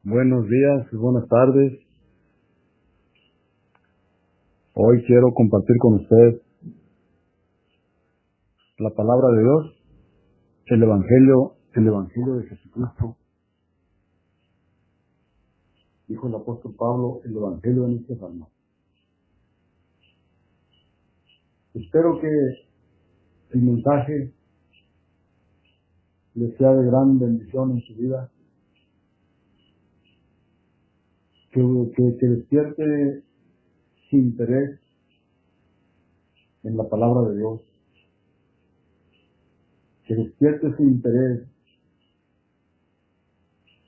Buenos días y buenas tardes. Hoy quiero compartir con ustedes la palabra de Dios, el Evangelio de Jesucristo. Dijo el apóstol Pablo, el Evangelio de nuestras almas. Espero que el mensaje les sea de gran bendición en su vida, que despierte su interés en la palabra de Dios, que despierte su interés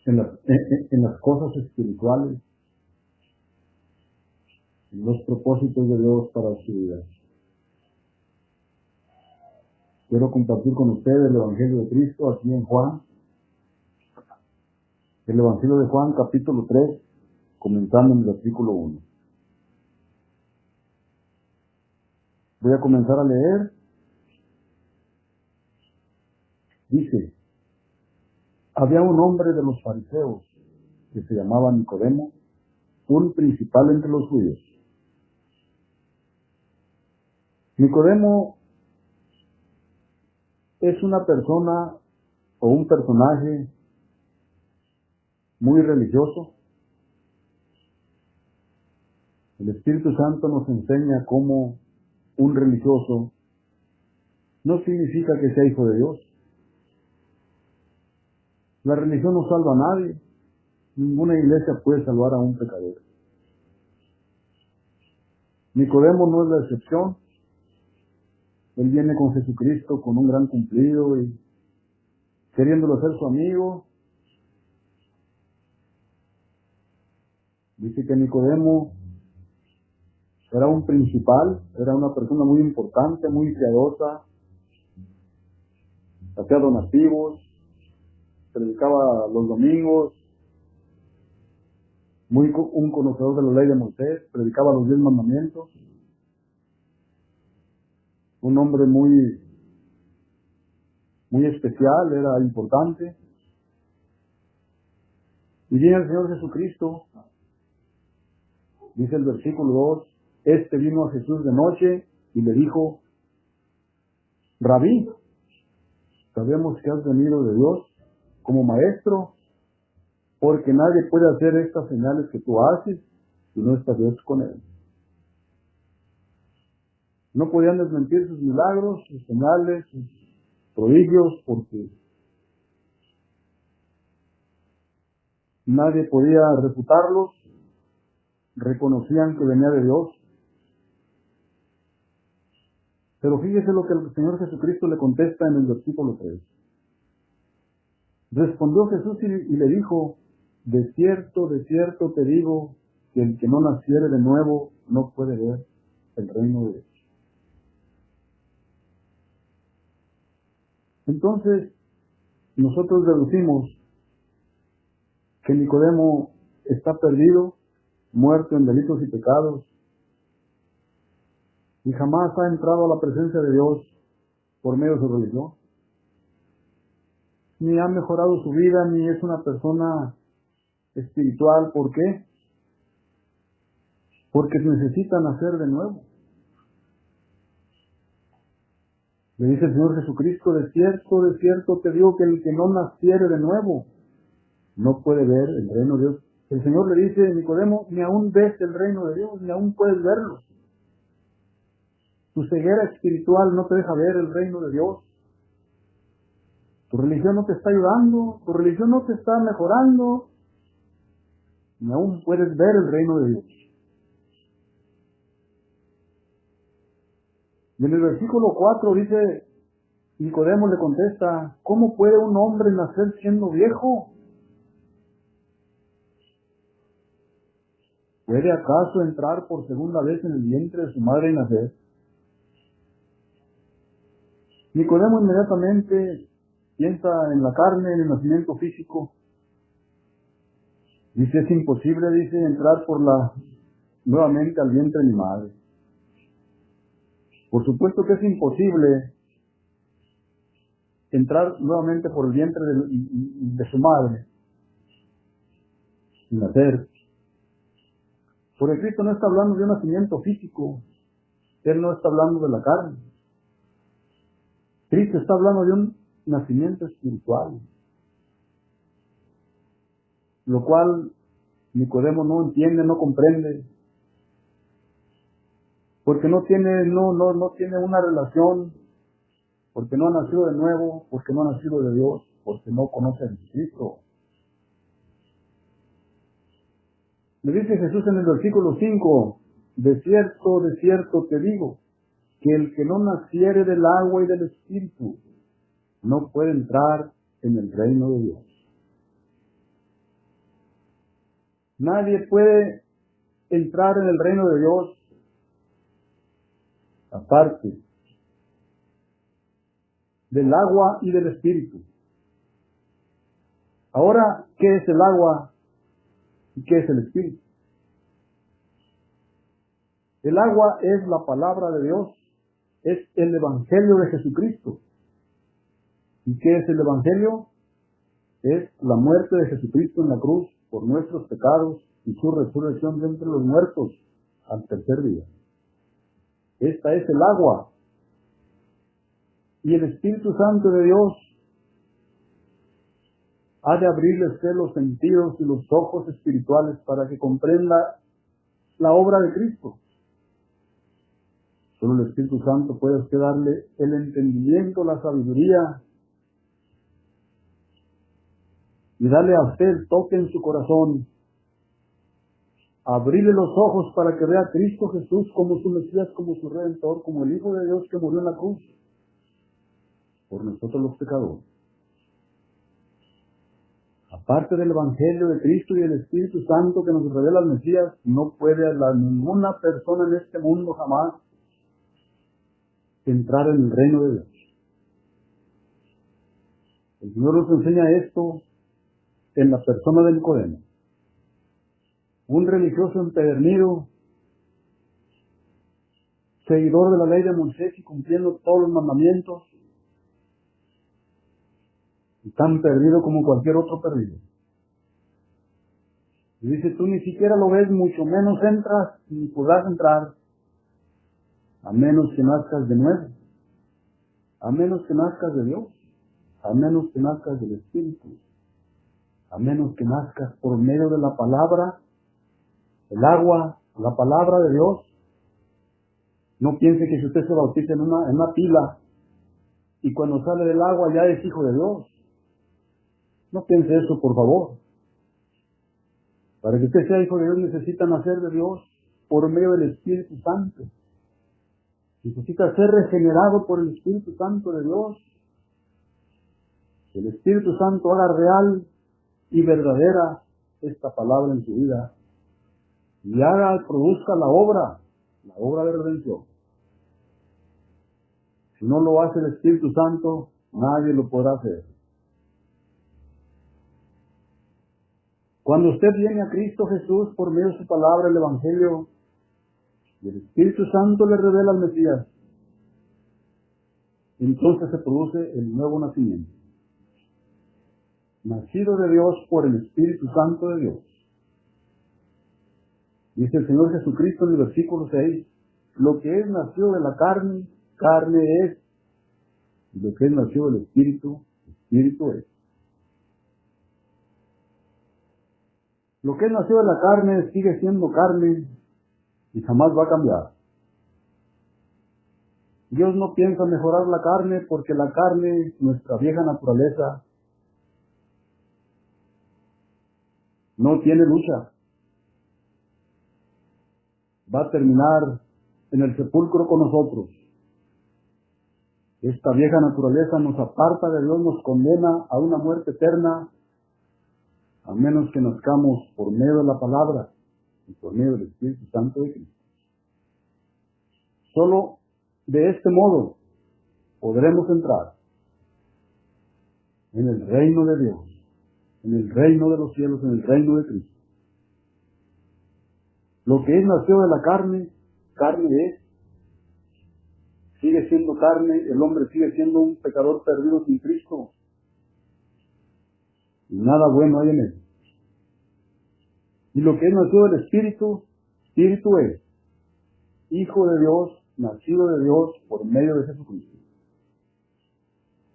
en las cosas espirituales, en los propósitos de Dios para su vida. Quiero compartir con ustedes el Evangelio de Cristo aquí en Juan, el Evangelio de Juan capítulo 3, comenzando en el versículo 1. Voy a comenzar a leer. Dice: había un hombre de los fariseos que se llamaba Nicodemo, un principal entre los judíos. Nicodemo es una persona o un personaje muy religioso. El Espíritu Santo nos enseña cómo un religioso no significa que sea hijo de Dios. La religión no salva a nadie. Ninguna iglesia puede salvar a un pecador. Nicodemo no es la excepción. Él viene con Jesucristo con un gran cumplido y queriéndolo ser su amigo. Dice que Nicodemo era un principal, era una persona muy importante, muy piadosa, hacía donativos, predicaba los domingos, un conocedor de la ley de Moisés, predicaba los 10 mandamientos, un hombre muy especial, era importante. Y viene el Señor Jesucristo, dice el versículo 2, este vino a Jesús de noche y le dijo: Rabí, sabemos que has venido de Dios como maestro, porque nadie puede hacer estas señales que tú haces si no está Dios con él. No podían desmentir sus milagros, sus señales, sus prodigios, porque nadie podía refutarlos. Reconocían que venía de Dios. Pero fíjese lo que el Señor Jesucristo le contesta en el versículo 3. Respondió Jesús y le dijo: de cierto te digo, que el que no naciere de nuevo no puede ver el reino de Dios. Entonces, nosotros deducimos que Nicodemo está perdido, muerto en delitos y pecados, y jamás ha entrado a la presencia de Dios por medio de su religión. Ni ha mejorado su vida, ni es una persona espiritual. ¿Por qué? Porque necesita nacer de nuevo. Le dice el Señor Jesucristo: de cierto te digo que el que no naciere de nuevo no puede ver el reino de Dios. El Señor le dice: Nicodemo, ni aún ves el reino de Dios, ni aún puedes verlo. Tu ceguera espiritual no te deja ver el reino de Dios. Tu religión no te está ayudando, tu religión no te está mejorando, ni aún puedes ver el reino de Dios. Y en el versículo 4 dice, Nicodemo le contesta: ¿cómo puede un hombre nacer siendo viejo? ¿Puede acaso entrar por segunda vez en el vientre de su madre y nacer? Nicodemo inmediatamente piensa en la carne, en el nacimiento físico. Dice: es imposible, dice, entrar nuevamente al vientre de mi madre. Por supuesto que es imposible entrar nuevamente por el vientre de su madre. sin nacer. Porque Cristo no está hablando de un nacimiento físico. Él no está hablando de la carne. Cristo está hablando de un nacimiento espiritual. Lo cual Nicodemo no entiende, no comprende. Porque no tiene una relación, porque no ha nacido de nuevo, porque no ha nacido de Dios, porque no conoce a Cristo. Le dice Jesús en el versículo 5, de cierto te digo, que el que no naciere del agua y del Espíritu no puede entrar en el reino de Dios. Nadie puede entrar en el reino de Dios aparte del agua y del Espíritu. Ahora, ¿qué es el agua y qué es el Espíritu? El agua es la palabra de Dios, es el Evangelio de Jesucristo. ¿Y qué es el Evangelio? Es la muerte de Jesucristo en la cruz por nuestros pecados y su resurrección de entre los muertos al tercer día. Esta es el agua. Y el Espíritu Santo de Dios ha de abrirles los sentidos y los ojos espirituales para que comprenda la obra de Cristo. Solo el Espíritu Santo puede darle el entendimiento, la sabiduría y darle a usted el toque en su corazón, abrirle los ojos para que vea a Cristo Jesús como su Mesías, como su Redentor, como el Hijo de Dios que murió en la cruz por nosotros los pecadores. Aparte del Evangelio de Cristo y del Espíritu Santo que nos revela al Mesías, no puede ninguna persona en este mundo jamás entrar en el reino de Dios. El Señor nos enseña esto en la persona de Nicodemo, un religioso empedernido, seguidor de la ley de Moisés y cumpliendo todos los mandamientos, y tan perdido como cualquier otro perdido. Y dice, tú ni siquiera lo ves, mucho menos entras, ni podrás entrar, a menos que nazcas de nuevo, a menos que nazcas de Dios, a menos que nazcas del Espíritu, a menos que nazcas por medio de la palabra, el agua, la palabra de Dios. No piense que si usted se bautiza en una pila y cuando sale del agua ya es hijo de Dios. No piense eso, por favor. Para que usted sea hijo de Dios necesita nacer de Dios por medio del Espíritu Santo. Necesita ser regenerado por el Espíritu Santo de Dios. Que el Espíritu Santo haga real y verdadera esta palabra en su vida y produzca la obra de redención. Si no lo hace el Espíritu Santo, nadie lo podrá hacer. Cuando usted viene a Cristo Jesús por medio de su palabra, el Evangelio, y el Espíritu Santo le revela al Mesías, entonces se produce el nuevo nacimiento. Nacido de Dios por el Espíritu Santo de Dios. Dice el Señor Jesucristo en el versículo 6, lo que es nacido de la carne, carne es, y lo que es nacido del Espíritu, Espíritu es. Lo que es nacido de la carne sigue siendo carne y jamás va a cambiar. Dios no piensa mejorar la carne porque la carne, nuestra vieja naturaleza, no tiene lucha. Va a terminar en el sepulcro con nosotros. Esta vieja naturaleza nos aparta de Dios, nos condena a una muerte eterna, a menos que nazcamos por medio de la palabra y por medio del Espíritu Santo de Cristo. Solo de este modo podremos entrar en el reino de Dios, en el reino de los cielos, en el reino de Cristo. Lo que es nacido de la carne, carne es, sigue siendo carne, el hombre sigue siendo un pecador perdido sin Cristo. Y nada bueno hay en él. Y lo que es nacido del Espíritu, Espíritu es Hijo de Dios, nacido de Dios por medio de Jesucristo.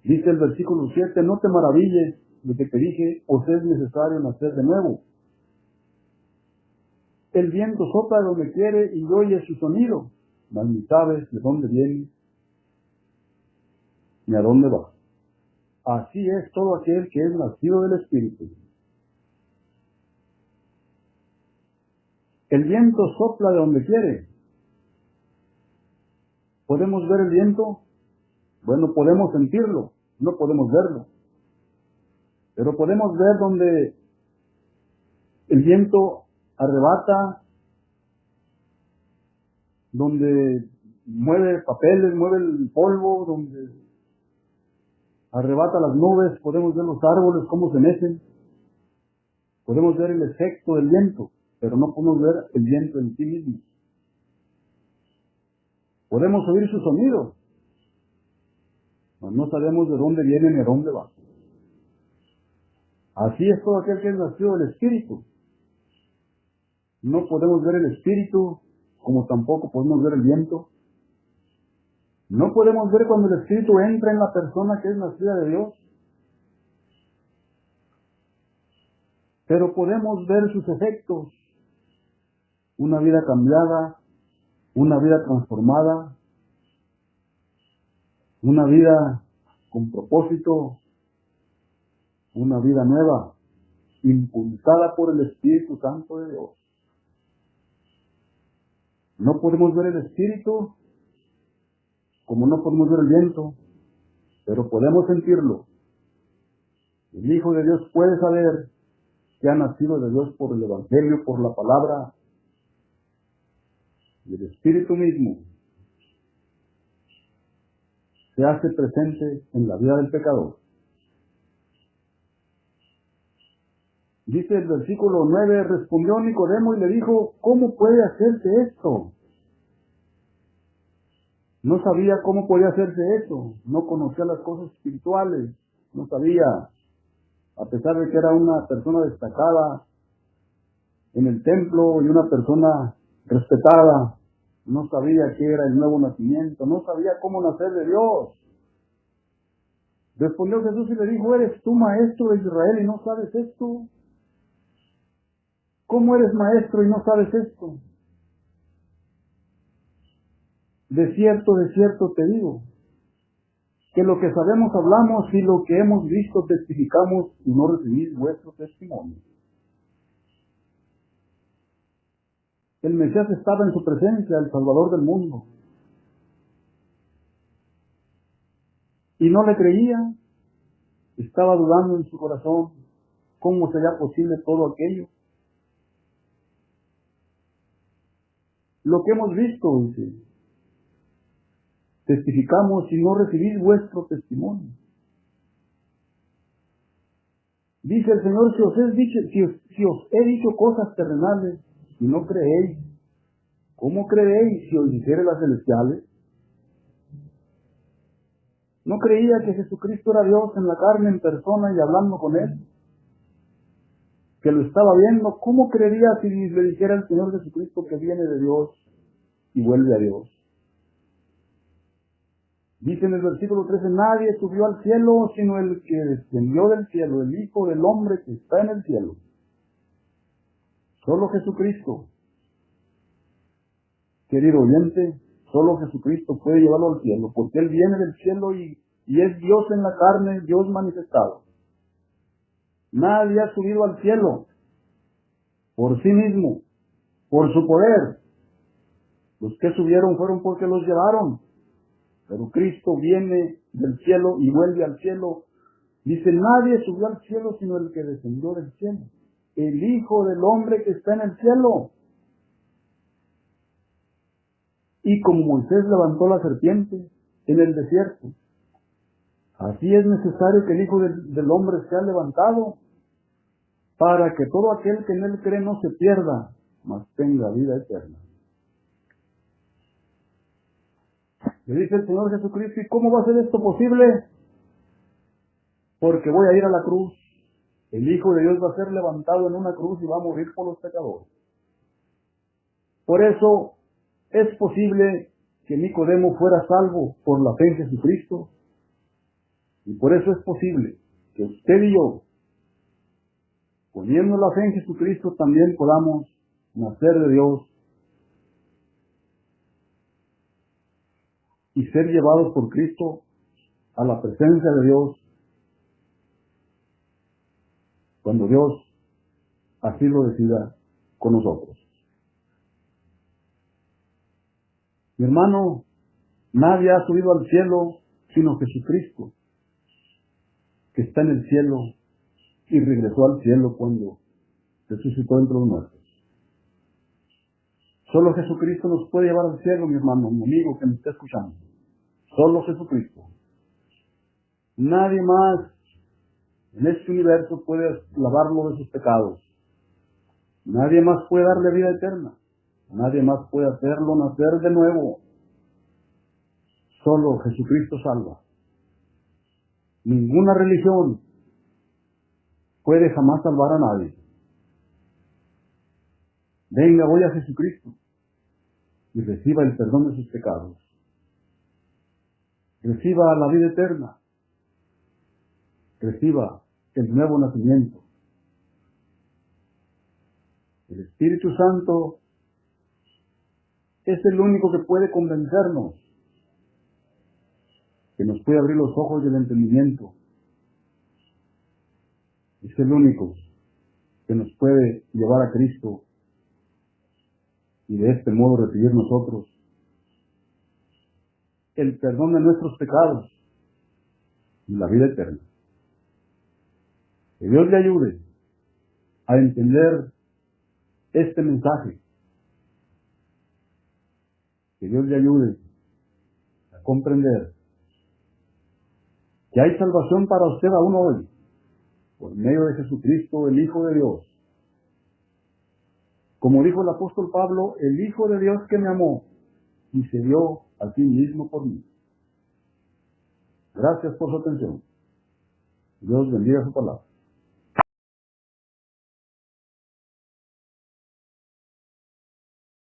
Dice el versículo 7, no te maravilles de que te dije, os es necesario nacer de nuevo. El viento sopla de donde quiere y oye su sonido, mas ni sabes de dónde viene ni a dónde va. Así es todo aquel que es nacido del Espíritu. El viento sopla de donde quiere. ¿Podemos ver el viento? Bueno, podemos sentirlo, no podemos verlo. Pero podemos ver donde el viento arrebata, donde mueve papeles, mueve el polvo, donde arrebata las nubes, podemos ver los árboles, cómo se mecen. Podemos ver el efecto del viento, pero no podemos ver el viento en sí mismo. Podemos oír su sonido, pero no sabemos de dónde viene ni a dónde va. Así es todo aquel que es nacido del Espíritu. No podemos ver el Espíritu, como tampoco podemos ver el viento. No podemos ver cuando el Espíritu entra en la persona que es nacida de Dios. Pero podemos ver sus efectos. Una vida cambiada, una vida transformada, una vida con propósito, una vida nueva, impulsada por el Espíritu Santo de Dios. No podemos ver el Espíritu como no podemos ver el viento, pero podemos sentirlo. El Hijo de Dios puede saber que ha nacido de Dios por el Evangelio, por la palabra, y el Espíritu mismo se hace presente en la vida del pecador. Dice el versículo 9, respondió Nicodemo y le dijo, ¿cómo puede hacerse esto? No sabía cómo podía hacerse eso, no conocía las cosas espirituales, no sabía, a pesar de que era una persona destacada en el templo y una persona respetada, no sabía qué era el nuevo nacimiento, no sabía cómo nacer de Dios. Respondió Jesús y le dijo, ¿eres tú maestro de Israel y no sabes esto? ¿Cómo eres maestro y no sabes esto? De cierto te digo, que lo que sabemos hablamos y lo que hemos visto testificamos y no recibís vuestro testimonio. El Mesías estaba en su presencia, el Salvador del mundo. Y no le creía, estaba dudando en su corazón, ¿cómo sería posible todo aquello? Lo que hemos visto, dice, testificamos y no recibís vuestro testimonio. Dice el Señor, si os he dicho cosas terrenales y no creéis, ¿cómo creéis si os dijere las celestiales? ¿No creía que Jesucristo era Dios en la carne, en persona y hablando con Él? Que lo estaba viendo, ¿cómo creería si le dijera al Señor Jesucristo que viene de Dios y vuelve a Dios? Dice en el versículo 13, nadie subió al cielo sino el que descendió del cielo, el Hijo del Hombre que está en el cielo. Solo Jesucristo. Querido oyente, solo Jesucristo puede llevarlo al cielo, porque Él viene del cielo y es Dios en la carne, Dios manifestado. Nadie ha subido al cielo por sí mismo, por su poder. Los que subieron fueron porque los llevaron. Pero Cristo viene del cielo y vuelve al cielo. Dice, nadie subió al cielo sino el que descendió del cielo. El Hijo del Hombre que está en el cielo. Y como Moisés levantó la serpiente en el desierto, así es necesario que el Hijo del Hombre sea levantado, para que todo aquel que en Él cree no se pierda, mas tenga vida eterna. Le dice el Señor Jesucristo, ¿y cómo va a ser esto posible? Porque voy a ir a la cruz. El Hijo de Dios va a ser levantado en una cruz y va a morir por los pecadores. Por eso es posible que Nicodemo fuera salvo por la fe en Jesucristo. Y por eso es posible que usted y yo, poniendo la fe en Jesucristo, también podamos nacer de Dios y ser llevados por Cristo a la presencia de Dios cuando Dios así lo decida con nosotros. Mi hermano, nadie ha subido al cielo sino Jesucristo, que está en el cielo y regresó al cielo cuando resucitó entre los muertos. Solo Jesucristo nos puede llevar al cielo, mi hermano, mi amigo que me está escuchando. Solo Jesucristo. Nadie más en este universo puede lavarlo de sus pecados. Nadie más puede darle vida eterna. Nadie más puede hacerlo nacer de nuevo. Solo Jesucristo salva. Ninguna religión puede jamás salvar a nadie. Venga hoy a Jesucristo y reciba el perdón de sus pecados. Reciba la vida eterna. Reciba el nuevo nacimiento. El Espíritu Santo es el único que puede convencernos, que nos puede abrir los ojos del entendimiento. Es el único que nos puede llevar a Cristo y de este modo recibir nosotros el perdón de nuestros pecados y la vida eterna. Que Dios le ayude a entender este mensaje. Que Dios le ayude a comprender que hay salvación para usted aún hoy, por medio de Jesucristo, el Hijo de Dios. Como dijo el apóstol Pablo, el Hijo de Dios que me amó y se dio a sí mismo por mí. Gracias por su atención. Dios bendiga su palabra.